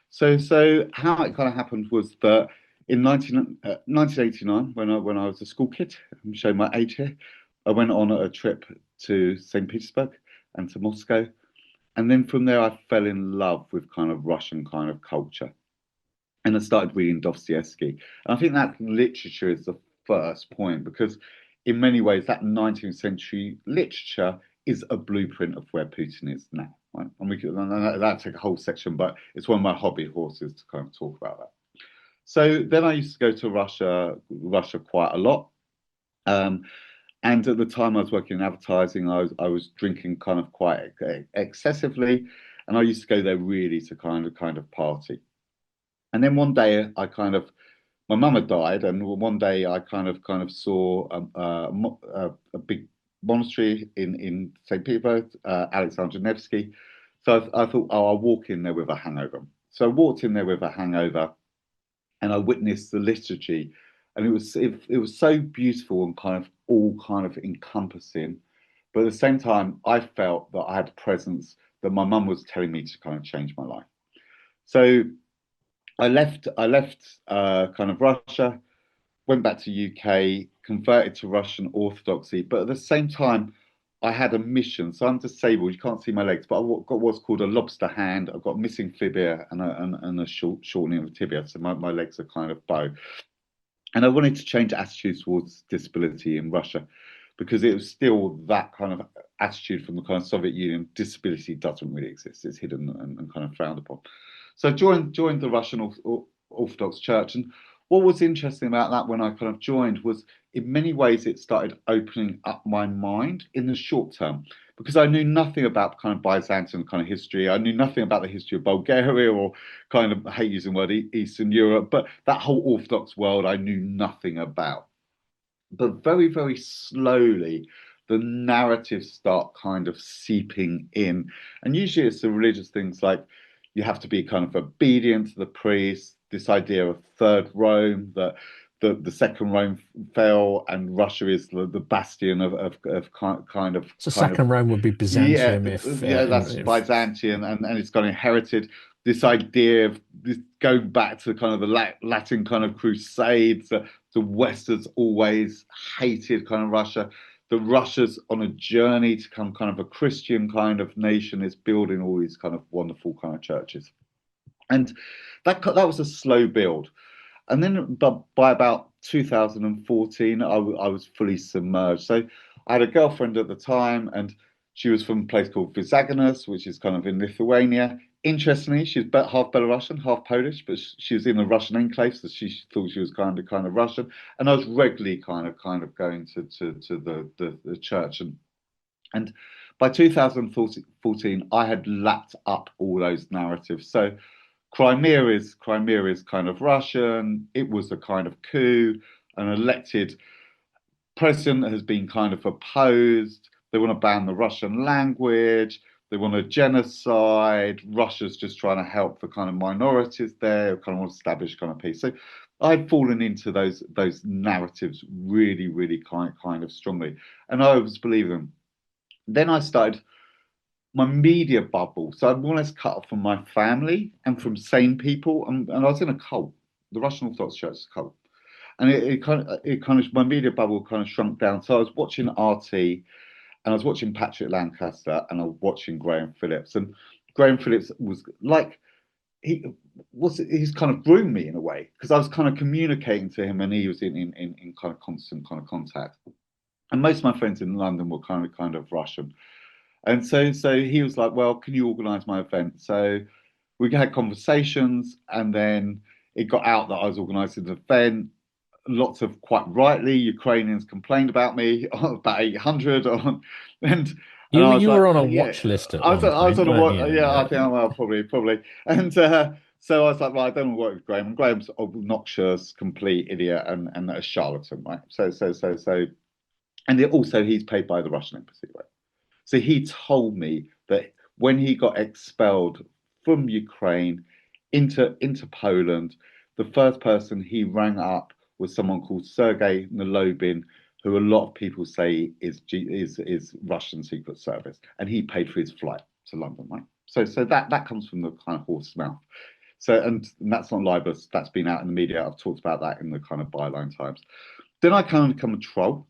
Speaker 2: So how it kind of happened was that in 1989, when I was a school kid, I'm showing my age here, I went on a trip to St. Petersburg and to Moscow. And then from there, I fell in love with kind of Russian kind of culture. And I started reading Dostoevsky. And I think that literature is the first point because, in many ways, that 19th century literature is a blueprint of where Putin is now. Right? And that's a whole section, but it's one of my hobby horses to kind of talk about that. So then I used to go to Russia quite a lot. Um, and at the time I was working in advertising, I was drinking kind of quite excessively, and I used to go there really to kind of party. And then one day my mum had died, and one day I kind of saw a big monastery in St. Petersburg, Alexander Nevsky. So I thought, oh, I'll walk in there with a hangover. So I walked in there with a hangover, and I witnessed the liturgy, and it was so beautiful and kind of all kind of encompassing. But at the same time, I felt that I had a presence that my mum was telling me to kind of change my life. So I left kind of Russia, went back to UK, converted to Russian Orthodoxy, but at the same time, I had a mission. So I'm disabled; you can't see my legs, but I've got what's called a lobster hand. I've got missing fibia and a shortening of the tibia, so my legs are kind of bow. And I wanted to change attitudes towards disability in Russia because it was still that kind of attitude from the kind of Soviet Union. Disability doesn't really exist; it's hidden and kind of frowned upon. So I joined the Russian Orthodox Church, and what was interesting about that when I kind of joined was, in many ways, it started opening up my mind in the short term because I knew nothing about kind of Byzantine kind of history. I knew nothing about the history of Bulgaria or kind of, I hate using the word Eastern Europe, but that whole Orthodox world I knew nothing about. But very, very slowly, the narratives start kind of seeping in. And usually it's the religious things like you have to be kind of obedient to the priest, this idea of Third Rome, that the Second Rome fell and Russia is the bastion of
Speaker 1: So
Speaker 2: kind of
Speaker 1: Second Rome would be
Speaker 2: yeah,
Speaker 1: Byzantium if,
Speaker 2: yeah, that's Byzantium, and it's got inherited this idea of this going back to kind of the Latin kind of crusades. The West has always hated kind of Russia. The Russia's on a journey to become kind of a Christian kind of nation, is building all these kind of wonderful kind of churches, and that was a slow build. And then, but by about 2014, I was fully submerged. So I had a girlfriend at the time, and she was from a place called Visaginas, which is kind of in Lithuania. Interestingly, she's half Belarusian, half Polish, but she was in the Russian enclave, so she thought she was kind of Russian. And I was regularly kind of going to the church, and by 2014, I had lapped up all those narratives. So Crimea is kind of Russian. It was a kind of coup. An elected president has been kind of opposed. They want to ban the Russian language. They want a genocide. Russia's just trying to help the kind of minorities there, kind of want to establish kind of peace. So I'd fallen into those narratives really, really kind of strongly, and I was believing them. Then I started my media bubble. So I'm more or less cut off from my family and from sane people. And I was in a cult. The Russian Orthodox Church is a cult. And it kind of my media bubble kind of shrunk down. So I was watching RT and I was watching Patrick Lancaster and I was watching Graham Phillips. And Graham Phillips was like he's kind of groomed me in a way because I was kind of communicating to him and he was in kind of constant kind of contact. And most of my friends in London were kind of Russian. And so he was like, well, can you organise my event? So we had conversations and then it got out that I was organising an event. Lots of quite rightly Ukrainians complained about me, about 800 on, and I was
Speaker 1: You
Speaker 2: like,
Speaker 1: were on a
Speaker 2: yeah,
Speaker 1: watch list at
Speaker 2: I
Speaker 1: one
Speaker 2: was
Speaker 1: point,
Speaker 2: on a
Speaker 1: weren't
Speaker 2: what?
Speaker 1: you?
Speaker 2: Yeah, I
Speaker 1: Yeah.
Speaker 2: think well, probably, and so I was like, well, I don't want to work with Graham. And Graham's obnoxious, complete idiot, and a charlatan, right? So, and also he's paid by the Russian embassy, right? So he told me that when he got expelled from Ukraine into Poland, the first person he rang up was someone called Sergei Nalobin, who a lot of people say is Russian Secret Service, and he paid for his flight to London, right? So that comes from the kind of horse's mouth. So and that's not libelous. That's been out in the media. I've talked about that in the kind of byline times. Then I kind of become a troll.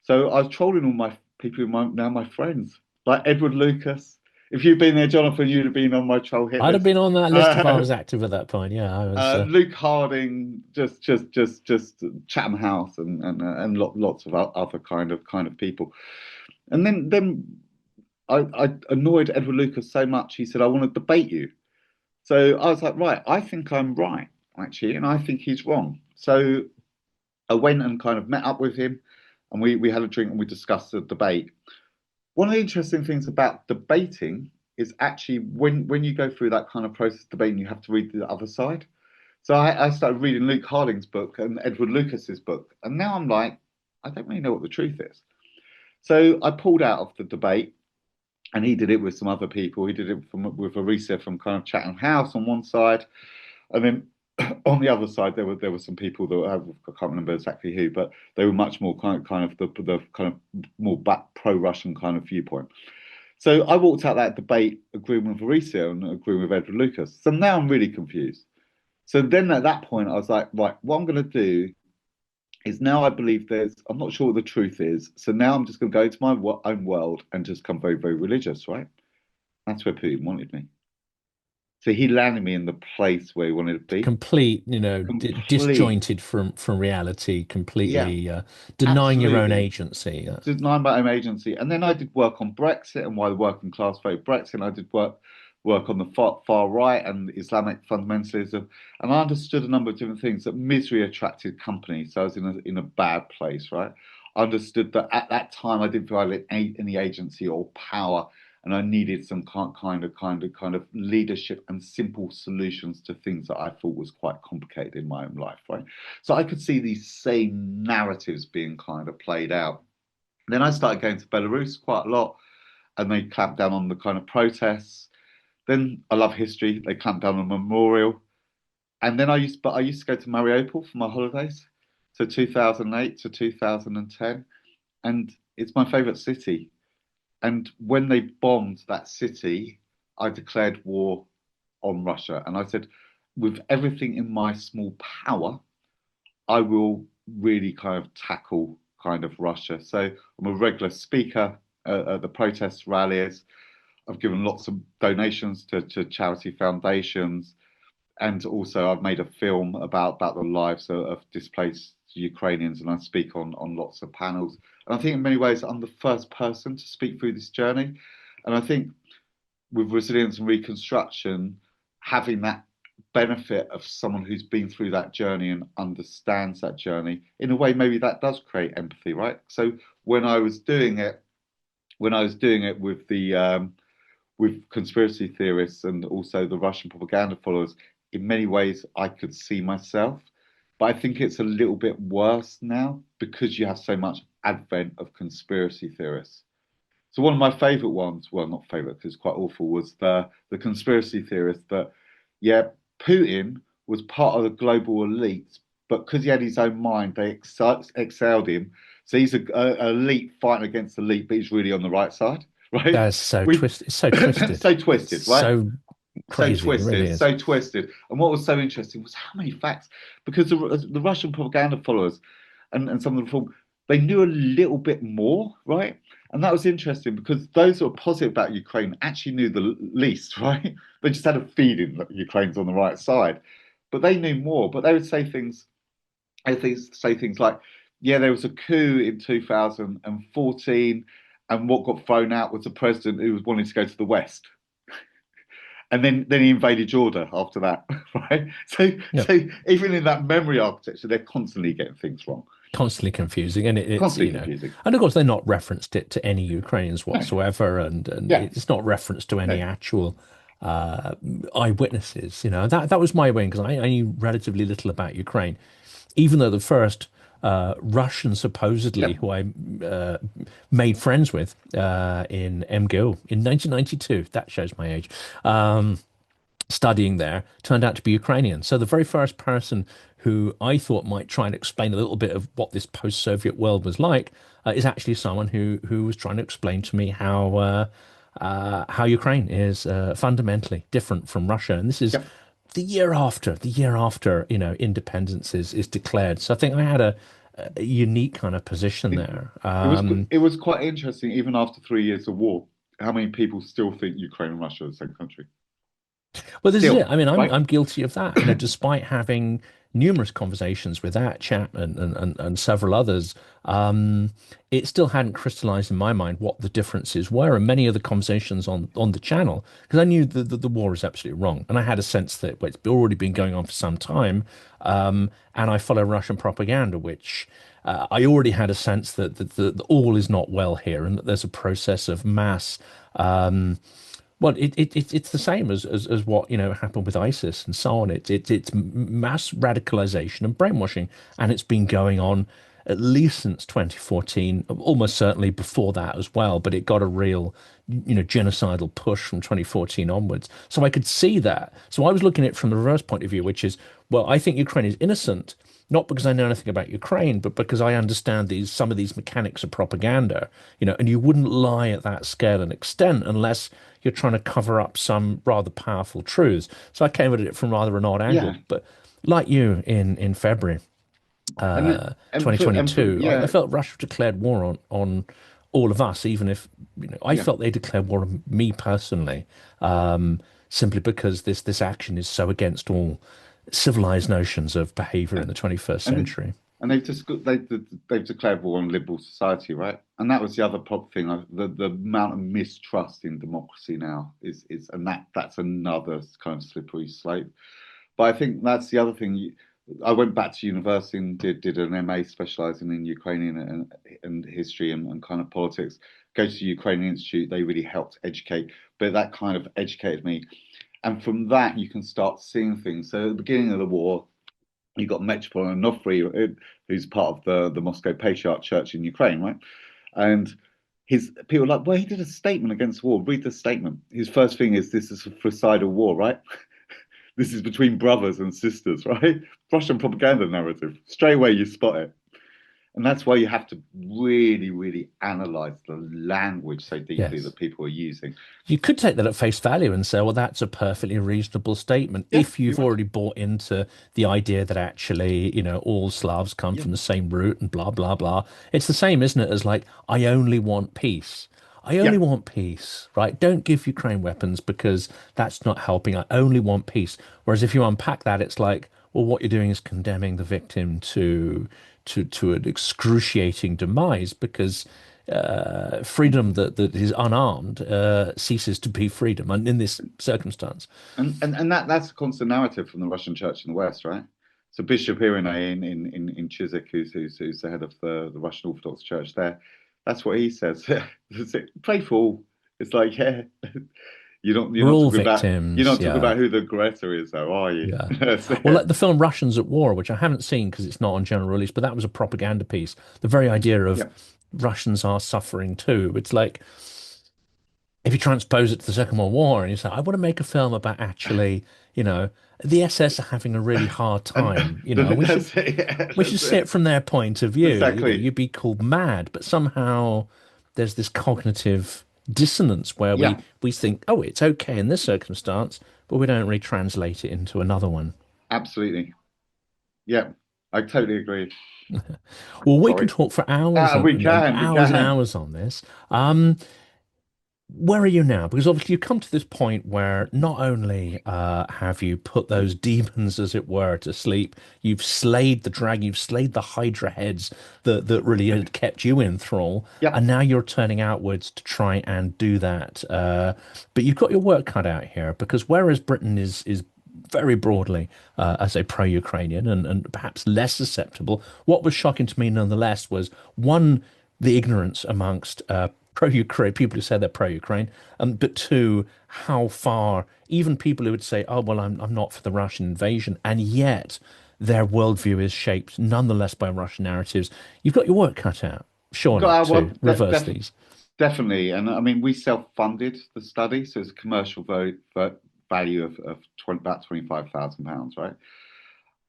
Speaker 2: So I was trolling all my people who are now my friends, like Edward Lucas. If you'd been there, Jonathan, you'd have been on my troll hit
Speaker 1: I'd have
Speaker 2: list.
Speaker 1: been on that list if I was active at that point. Yeah, I was.
Speaker 2: Luke Harding, just Chatham House, and lots of other kind of people. And then I annoyed Edward Lucas so much. He said, "I want to debate you." So I was like, right, I think I'm right actually, and I think he's wrong. So I went and kind of met up with him, and we had a drink and we discussed the debate. One of the interesting things about debating is actually when you go through that kind of process of debating, you have to read the other side. So I started reading Luke Harding's book and Edward Lucas's book, and now I'm like, I don't really know what the truth is. So I pulled out of the debate, and he did it with some other people. He did it with Arisa from kind of Chatham House on one side, and then on the other side there were some people that I can't remember exactly who, but they were much more kind of the kind of more back pro-Russian kind of viewpoint. So I walked out that debate agreeing with Arisa and agreeing with Edward Lucas. So now I'm really confused. So then at that point I was like, right, what I'm going to do is now I believe I'm not sure what the truth is. So now I'm just going to go to my own world and just become very, very religious, right? That's where Putin wanted me. So he landed me in the place where he wanted to be.
Speaker 1: Complete,
Speaker 2: Complete.
Speaker 1: disjointed from reality,
Speaker 2: Yeah,
Speaker 1: completely denying your own
Speaker 2: absolutely.
Speaker 1: agency.
Speaker 2: Design my own agency. And then I did work on Brexit and why the working class vote Brexit. And I did work on the far right and Islamic fundamentalism. And I understood a number of different things that misery attracted company. So I was in a bad place, right? I understood that at that time I didn't feel I had any agency or power, and I needed some kind of leadership and simple solutions to things that I thought was quite complicated in my own life, right? So I could see these same narratives being kind of played out. Then I started going to Belarus quite a lot, and they clamped down on the kind of protests. Then I love history; they clamped down on Memorial, and then I used to go to Mariupol for my holidays, so 2008 to 2010, and it's my favorite city. And when they bombed that city, I declared war on Russia, and I said, with everything in my small power, I will really kind of tackle kind of Russia. So I'm a regular speaker at the protest rallies. I've given lots of donations to charity foundations, and also I've made a film about the lives of displaced Ukrainians, and I speak on lots of panels. And I think in many ways I'm the first person to speak through this journey. And I think with resilience and reconstruction, having that benefit of someone who's been through that journey and understands that journey, in a way, maybe that does create empathy, right? So when I was doing it, with the with conspiracy theorists and also the Russian propaganda followers, in many ways I could see myself. But I think it's a little bit worse now because you have so much advent of conspiracy theorists. So one of my favourite ones, well, not favourite because it's quite awful, was the conspiracy theorist that, yeah, Putin was part of the global elites, but because he had his own mind, they excelled him. So he's a elite fighting against elite, but he's really on the right side. right?
Speaker 1: That's so
Speaker 2: We
Speaker 1: twisted. It's so twisted.
Speaker 2: so
Speaker 1: It's
Speaker 2: twisted, right?
Speaker 1: so
Speaker 2: So
Speaker 1: crazy. It really
Speaker 2: twisted,
Speaker 1: is.
Speaker 2: so twisted. And what was so interesting was how many facts, because the Russian propaganda followers and some of the reform, they knew a little bit more, right? And that was interesting because those who were positive about Ukraine actually knew the least, right? They just had a feeling that Ukraine's on the right side, but they knew more. But they would say things, say things like, "Yeah, there was a coup in 2014, and what got thrown out was a president who was wanting to go to the West." And then he invaded Georgia after that, right? So
Speaker 1: Yeah.
Speaker 2: so even in that memory architecture, they're constantly getting things wrong,
Speaker 1: Constantly confusing, and it's
Speaker 2: constantly confusing.
Speaker 1: and of course they're not referenced it to any Ukrainians
Speaker 2: No,
Speaker 1: whatsoever, and
Speaker 2: yeah,
Speaker 1: it's not referenced to any
Speaker 2: no,
Speaker 1: actual uh, eyewitnesses. That was my way because I knew relatively little about Ukraine, even though the first Russian
Speaker 2: yeah,
Speaker 1: supposedly who I made friends with in MGO in 1992. That shows my age. Studying there turned out to be Ukrainian. So the very first person who I thought might try and explain a little bit of what this post-Soviet world was like is actually someone who was trying to explain to me how Ukraine is fundamentally different from Russia. And this is
Speaker 2: yeah.
Speaker 1: the year after independence is declared. So I think I had a unique kind of position
Speaker 2: It,
Speaker 1: there.
Speaker 2: it was quite interesting, even after 3 years of war, how many people still think Ukraine and Russia are the same country.
Speaker 1: Well, this is it.
Speaker 2: Still,
Speaker 1: I mean, I'm
Speaker 2: right?
Speaker 1: I'm guilty of that. Despite having numerous conversations with that chap and several others, it still hadn't crystallized in my mind what the differences were. And many of the conversations on the channel, because I knew the war is absolutely wrong, and I had a sense that well, it's already been going on for some time. And I follow Russian propaganda, which I already had a sense that all is not well here, and that there's a process of mass. Well, it's the same as what happened with ISIS and so on. It's mass radicalization and brainwashing, and it's been going on at least since 2014, almost certainly before that as well. But it got a real, genocidal push from 2014 onwards. So I could see that. So I was looking at it from the reverse point of view, which is, well, I think Ukraine is innocent, not because I know anything about Ukraine, but because I understand some of these mechanics of propaganda, and you wouldn't lie at that scale and extent unless you're trying to cover up some rather powerful truths. So I came at it from rather an odd angle.
Speaker 2: Yeah,
Speaker 1: But like you in February
Speaker 2: and for
Speaker 1: 2022, I
Speaker 2: yeah,
Speaker 1: felt Russia declared war on all of us, even if I
Speaker 2: yeah.
Speaker 1: felt they declared war on me personally, simply because this action is so against all civilized notions of behavior in the 21st
Speaker 2: And
Speaker 1: century.
Speaker 2: and they've declared war on liberal society, right? And that was the other pop thing. The amount of mistrust in democracy now is and that's another kind of slippery slope. But I think that's the other thing. I went back to university and did an MA specializing in Ukrainian and history and kind of politics. Go to the Ukrainian Institute, they really helped educate, but that kind of educated me. And from that, you can start seeing things. So at the beginning of the war, you got Metropolitan Onofre, who's part of the Moscow Patriarch Church in Ukraine, right? And his people are like, well, he did a statement against war. Read the statement. His first thing is this is a fratricidal war, right? This is between brothers and sisters, right? Russian propaganda narrative. Straight away, you spot it. And that's why you have to really, really analyze the language so deeply
Speaker 1: Yes.
Speaker 2: that people are using.
Speaker 1: You could take that at face value and say, well, that's a perfectly reasonable statement
Speaker 2: Yeah,
Speaker 1: if
Speaker 2: you
Speaker 1: you've
Speaker 2: would.
Speaker 1: already bought into the idea that actually, all Slavs come
Speaker 2: Yeah,
Speaker 1: from the same root and blah, blah, blah. It's the same, isn't it, as like, I only want peace. I only
Speaker 2: yeah.
Speaker 1: want peace, right? Don't give Ukraine weapons because that's not helping. I only want peace. Whereas if you unpack that, it's like, well, what you're doing is condemning the victim to an excruciating demise because freedom that is unarmed ceases to be freedom, and in this circumstance.
Speaker 2: And that's a constant narrative from the Russian church in the West, right? So Bishop Irenei in Chiswick, who's the head of the Russian Orthodox Church there, that's what he says. Pray for all. It's like, yeah,
Speaker 1: We're all victims.
Speaker 2: you're not talking
Speaker 1: Yeah.
Speaker 2: about who the aggressor is, though, are you?
Speaker 1: Yeah.
Speaker 2: That's
Speaker 1: Well,
Speaker 2: it.
Speaker 1: like the film Russians at War, which I haven't seen because it's not on general release, but that was a propaganda piece. The very idea of
Speaker 2: Yeah,
Speaker 1: Russians are suffering too. It's like if you transpose it to the Second World War and you say, I want to make a film about actually, the SS are having a really hard
Speaker 2: and
Speaker 1: time, we should
Speaker 2: that's it. Yeah,
Speaker 1: we should
Speaker 2: that's
Speaker 1: see it
Speaker 2: it.
Speaker 1: from their point of view.
Speaker 2: Exactly.
Speaker 1: You'd be called mad, but somehow there's this cognitive dissonance where
Speaker 2: Yeah,
Speaker 1: we think, oh, it's okay in this circumstance, but we don't really translate it into another one.
Speaker 2: absolutely. Yeah, I totally agree.
Speaker 1: Well, we can
Speaker 2: Sorry.
Speaker 1: talk for hours and,
Speaker 2: We
Speaker 1: hours and
Speaker 2: can.
Speaker 1: hours on this. Where are you now? Because obviously you come to this point where not only have you put those demons, as it were, to sleep, you've slayed the dragon, you've slayed the Hydra heads that really had kept you in thrall,
Speaker 2: Yep.
Speaker 1: and now you're turning outwards to try and do that. But you've got your work cut out here because whereas Britain is very broadly as a pro-Ukrainian and perhaps less susceptible, what was shocking to me nonetheless was one, the ignorance amongst pro-Ukraine, people who say they're pro-Ukraine, but two, how far even people who would say, "Oh well, I'm not for the Russian invasion," and yet their worldview is shaped nonetheless by Russian narratives. You've got your work cut out,
Speaker 2: Got
Speaker 1: surely,
Speaker 2: our
Speaker 1: to
Speaker 2: work
Speaker 1: reverse these.
Speaker 2: definitely. And I mean, we self-funded the study, so it's a commercial value of 20, about £25,000, right?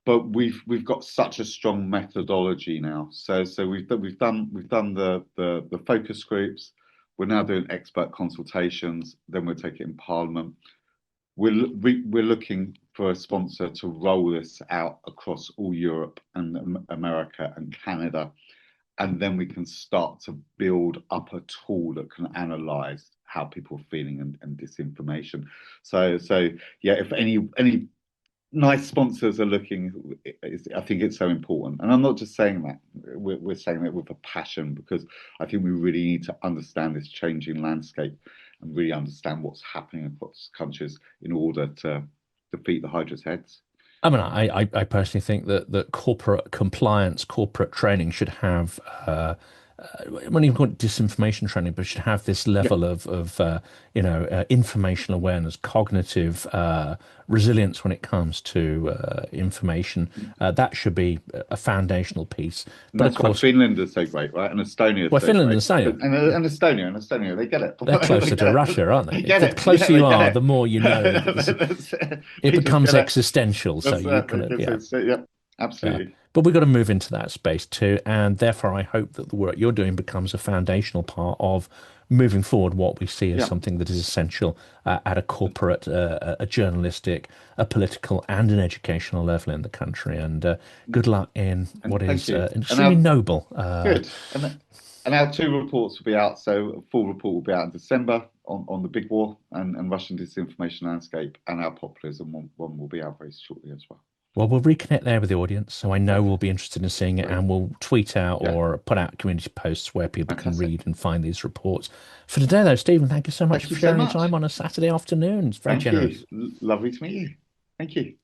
Speaker 2: But we've got such a strong methodology now. So we've done the focus groups. We're now doing expert consultations. Then we'll take it in Parliament. We're looking for a sponsor to roll this out across all Europe and America and Canada, and then we can start to build up a tool that can analyze how people are feeling and disinformation. So yeah, if any nice sponsors are looking, I think it's so important. And I'm not just saying that, we're saying that with a passion, because I think we really need to understand this changing landscape and really understand what's happening across countries in order to defeat the Hydra's heads.
Speaker 1: I mean, I personally think that corporate compliance, corporate training should have, I won't even call it disinformation training, but should have this
Speaker 2: Yeah,
Speaker 1: level of informational awareness, cognitive resilience when it comes to information. That should be a foundational piece.
Speaker 2: and
Speaker 1: But of
Speaker 2: that's why
Speaker 1: course,
Speaker 2: Finland is so great, right? And Estonia is
Speaker 1: well,
Speaker 2: so
Speaker 1: Finland
Speaker 2: great.
Speaker 1: and Estonia,
Speaker 2: And Estonia, they get it.
Speaker 1: they're
Speaker 2: They
Speaker 1: closer
Speaker 2: get
Speaker 1: to
Speaker 2: it.
Speaker 1: Russia, aren't
Speaker 2: They
Speaker 1: they?
Speaker 2: get
Speaker 1: The
Speaker 2: it. Yeah,
Speaker 1: closer
Speaker 2: they
Speaker 1: you
Speaker 2: get
Speaker 1: are,
Speaker 2: it.
Speaker 1: the more you know that it
Speaker 2: They just
Speaker 1: becomes
Speaker 2: get it.
Speaker 1: existential. So
Speaker 2: That's
Speaker 1: you
Speaker 2: it.
Speaker 1: kind of, yeah.
Speaker 2: Yeah,
Speaker 1: Yeah.
Speaker 2: absolutely.
Speaker 1: But we've got to move into that space too. And therefore, I hope that the work you're doing becomes a foundational part of moving forward what we see as
Speaker 2: Yeah,
Speaker 1: something that is essential at a corporate, a journalistic, a political, and an educational level in the country. And good luck in
Speaker 2: and
Speaker 1: what
Speaker 2: thank
Speaker 1: is
Speaker 2: you.
Speaker 1: an
Speaker 2: And
Speaker 1: extremely
Speaker 2: our
Speaker 1: noble.
Speaker 2: good. And our two reports will be out. So a full report will be out in December on the big war and Russian disinformation landscape, and our populism one will be out very shortly as well.
Speaker 1: Well, we'll reconnect there with the audience. So I know we'll be interested in seeing it
Speaker 2: Great.
Speaker 1: and we'll tweet out
Speaker 2: Yeah,
Speaker 1: or put out community posts where people can
Speaker 2: fantastic.
Speaker 1: read and find these reports. For today, though, Stephen, thank you so much
Speaker 2: Thank
Speaker 1: for
Speaker 2: you so
Speaker 1: sharing your
Speaker 2: much.
Speaker 1: time on a Saturday afternoon. It's very
Speaker 2: Thank you.
Speaker 1: generous.
Speaker 2: Lovely to meet you. Thank you.